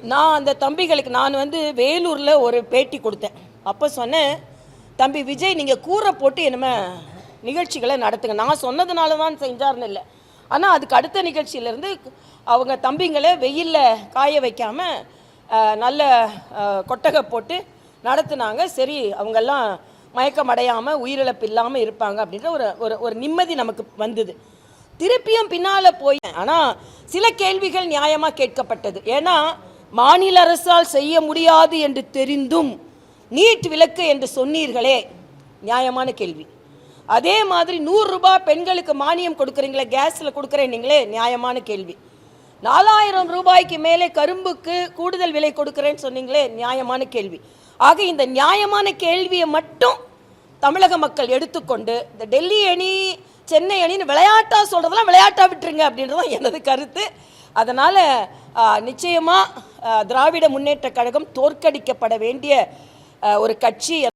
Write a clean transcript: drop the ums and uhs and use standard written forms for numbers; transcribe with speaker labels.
Speaker 1: நான் அந்த தம்பிகளுக்கு நான் வேலூரில் ஒரு பேட்டி கொடுத்தேன். அப்போ சொன்னேன், தம்பி விஜய் நீங்கள் கூரை போட்டு என்னமே நிகழ்ச்சிகளை நடத்துங்க. நான் சொன்னதுனால தான் செஞ்சார்னு இல்லை, ஆனால் அதுக்கு அடுத்த நிகழ்ச்சியிலேருந்து அவங்க தம்பிங்களை வெயிலில் காய வைக்காமல் நல்ல கொட்டகை போட்டு நடத்துனாங்க. சரி, அவங்கெல்லாம் மயக்கம் அடையாமல் உயிரிழப்பு இல்லாமல் இருப்பாங்க அப்படின்ற ஒரு நிம்மதி நமக்கு வந்தது. திருப்பியும் பின்னால் போய் ஆனால் சில கேள்விகள் நியாயமாக கேட்கப்பட்டது. ஏன்னா மாநில அரசால் செய்ய முடியாது என்று தெரிந்தும் நீட் விலக்கு என்று சொன்னீர்களே, நியாயமான கேள்வி. அதே மாதிரி 100 ரூபாய் பெண்களுக்கு மானியம் கொடுக்குறீங்களே, கேஸில் கொடுக்குறேன்னீங்களே, நியாயமான கேள்வி. 4000 ரூபாய்க்கு மேலே கரும்புக்கு கூடுதல் விலை கொடுக்குறேன்னு சொன்னீங்களே, நியாயமான கேள்வி. ஆக இந்த நியாயமான கேள்வியை மட்டும் தமிழக மக்கள் எடுத்துக்கொண்டு இந்த டெல்லி அணி சென்னை அணின்னு விளையாட்டாக சொல்கிறதெல்லாம் விளையாட்டாக விட்டுருங்க அப்படின்றதான் எனது கருத்து. அதனால் நிச்சயமாக திராவிட முன்னேற்ற கழகம் தோற்கடிக்கப்பட வேண்டிய ஒரு கட்சி.